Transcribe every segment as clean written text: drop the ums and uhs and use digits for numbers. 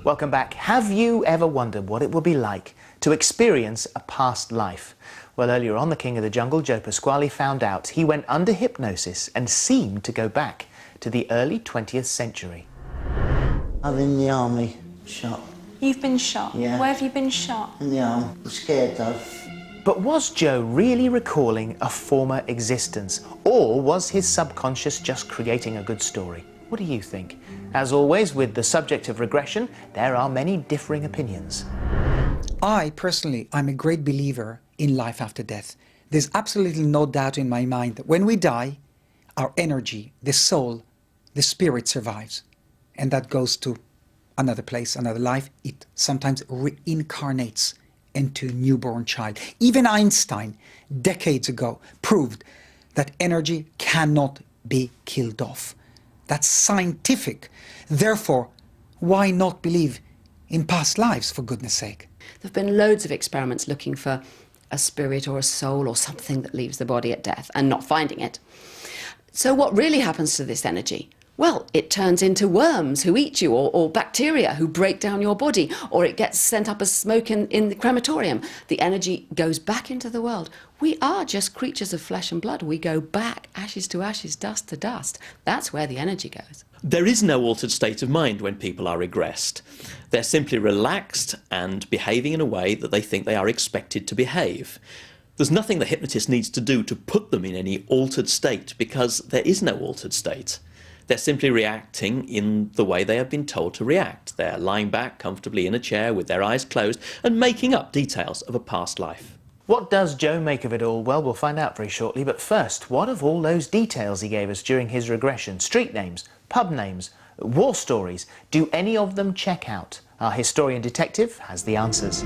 Welcome back. Have you ever wondered what it would be like to experience a past life? Well, earlier on, the King of the Jungle, Joe Pasquale, found out. He went under hypnosis and seemed to go back to the early 20th century. I'm in the army, shot. You've been shot? Yeah. Where have you been shot? In the arm. I'm scared though. But was Joe really recalling a former existence? Or was his subconscious just creating a good story? What do you think? As always, with the subject of regression, there are many differing opinions. I, personally, I'm a great believer in life after death. There's absolutely no doubt in my mind that when we die, our energy, the soul, the spirit survives. And that goes to another place, another life. It sometimes reincarnates into a newborn child. Even Einstein, decades ago, proved that energy cannot be killed off. That's scientific. Therefore, why not believe in past lives, for goodness sake? There have been loads of experiments looking for a spirit or a soul or something that leaves the body at death and not finding it. So what really happens to this energy? Well, it turns into worms who eat you, or bacteria who break down your body, or it gets sent up as smoke in the crematorium. The energy goes back into the world. We are just creatures of flesh and blood. We go back, ashes to ashes, dust to dust. That's where the energy goes. There is no altered state of mind when people are regressed. They're simply relaxed and behaving in a way that they think they are expected to behave. There's nothing the hypnotist needs to do to put them in any altered state, because there is no altered state. They're simply reacting in the way they have been told to react. They're lying back comfortably in a chair with their eyes closed and making up details of a past life. What does Joe make of it all? Well, we'll find out very shortly. But first, what of all those details he gave us during his regression? Street names, pub names, war stories. Do any of them check out? Our historian detective has the answers.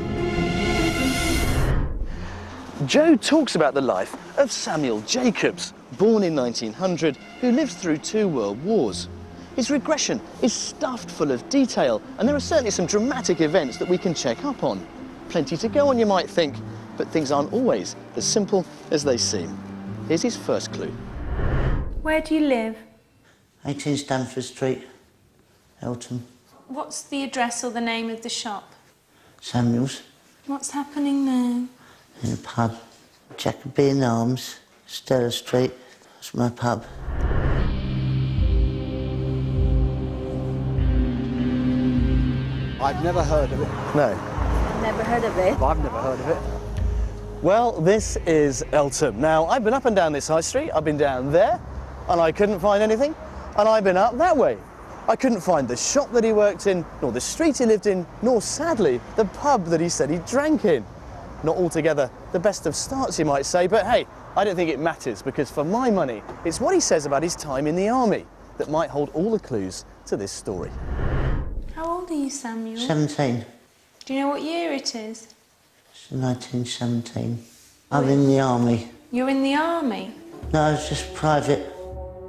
Joe talks about the life of Samuel Jacobs, born in 1900, who lived through 2 world wars. His regression is stuffed full of detail, and there are certainly some dramatic events that we can check up on. Plenty to go on, you might think, but things aren't always as simple as they seem. Here's his first clue. Where do you live? 18 Stanford Street, Eltham. What's the address or the name of the shop? Samuel's. What's happening now? In a pub. Jacobean Arms, Stella Street. That's my pub. I've never heard of it. No. Never heard of it. I've never heard of it. Well, this is Eltham. Now, I've been up and down this high street, I've been down there, and I couldn't find anything, and I've been up that way. I couldn't find the shop that he worked in, nor the street he lived in, nor, sadly, the pub that he said he drank in. Not altogether the best of starts, you might say, but hey, I don't think it matters, because for my money, it's what he says about his time in the army that might hold all the clues to this story. How old are you, Samuel? 17. Do you know what year it is? It's 1917. I'm in the army. You're in the army? No, it's just private.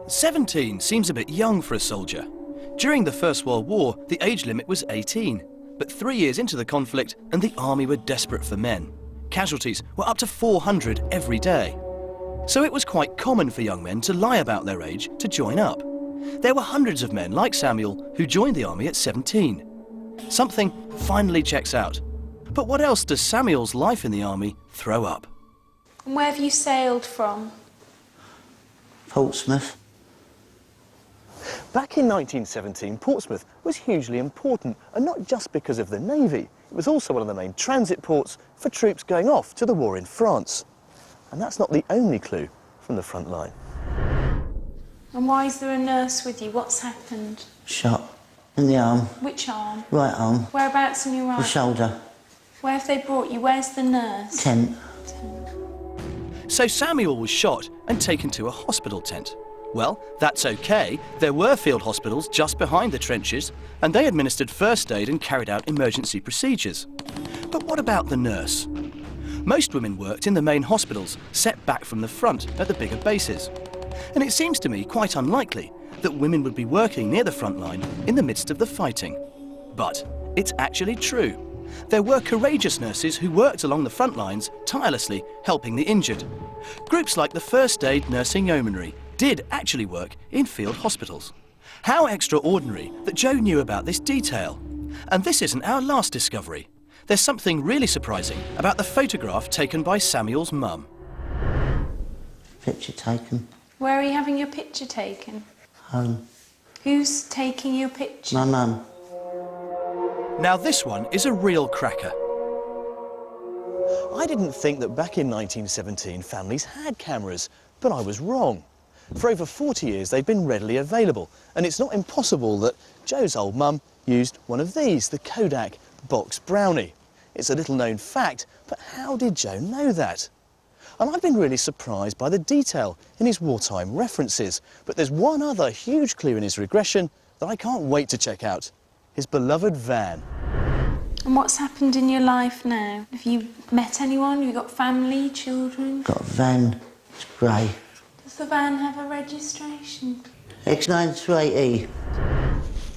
17 seems a bit young for a soldier. During the First World War, the age limit was 18. But 3 years into the conflict, and the army were desperate for men. Casualties were up to 400 every day. So it was quite common for young men to lie about their age to join up. There were hundreds of men like Samuel who joined the army at 17. Something finally checks out. But what else does Samuel's life in the army throw up? And where have you sailed from? Portsmouth. Back in 1917, Portsmouth was hugely important, and not just because of the Navy. It was also one of the main transit ports for troops going off to the war in France. And that's not the only clue from the front line. And why is there a nurse with you? What's happened? Shot. In the arm. Which arm? Right arm. Whereabouts in your arm? The shoulder. Where have they brought you? Where's the nurse? Tent. So Samuel was shot and taken to a hospital tent. Well, that's okay. There were field hospitals just behind the trenches, and they administered first aid and carried out emergency procedures. But what about the nurse? Most women worked in the main hospitals, set back from the front at the bigger bases. And it seems to me quite unlikely that women would be working near the front line in the midst of the fighting. But it's actually true. There were courageous nurses who worked along the front lines, tirelessly helping the injured. Groups like the First Aid Nursing Yeomanry did actually work in field hospitals. How extraordinary that Joe knew about this detail. And this isn't our last discovery. There's something really surprising about the photograph taken by Samuel's mum. Picture taken. Where are you having your picture taken? Home. Who's taking your picture? My mum. Now this one is a real cracker. I didn't think that back in 1917 families had cameras, but I was wrong. For over 40 years they've been readily available, and it's not impossible that Joe's old mum used one of these, the Kodak Box Brownie. It's a little known fact, but how did Joe know that? And I've been really surprised by the detail in his wartime references, but there's one other huge clue in his regression that I can't wait to check out. His beloved van. And what's happened in your life now? Have you met anyone? Have you got family, children? Got a van. It's grey. Does the van have a registration? X93E.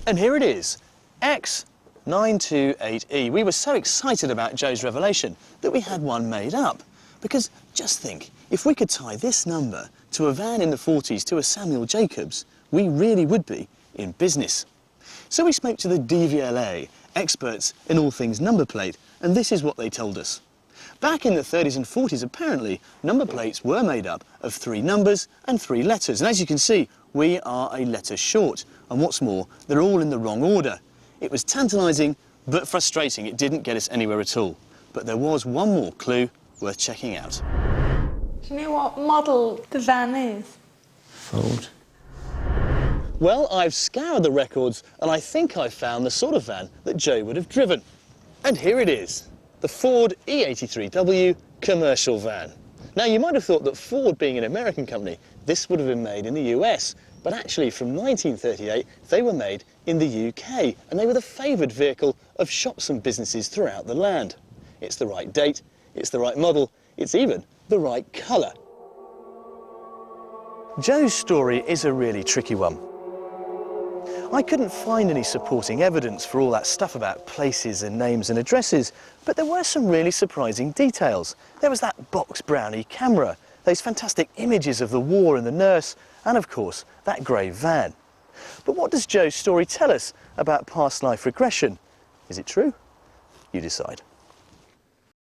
And here it is, X928E. We were so excited about Joe's revelation that we had one made up. Because just think, if we could tie this number to a van in the 40s to a Samuel Jacobs, we really would be in business. So we spoke to the DVLA, experts in all things number plate, and this is what they told us. Back in the 30s and 40s, apparently, number plates were made up of 3 numbers and 3 letters. And as you can see, we are a letter short. And what's more, they're all in the wrong order. It was tantalising, but frustrating. It didn't get us anywhere at all. But there was one more clue worth checking out. Do you know what model the van is? Ford. Well, I've scoured the records and I think I've found the sort of van that Joe would have driven. And here it is, the Ford E83W commercial van. Now, you might have thought that Ford being an American company, this would have been made in the US, but actually from 1938, they were made in the UK, and they were the favoured vehicle of shops and businesses throughout the land. It's the right date, it's the right model, it's even the right colour. Joe's story is a really tricky one. I couldn't find any supporting evidence for all that stuff about places and names and addresses, but there were some really surprising details. There was that Box Brownie camera, those fantastic images of the war and the nurse, and of course, that grey van. But what does Joe's story tell us about past life regression? Is it true? You decide.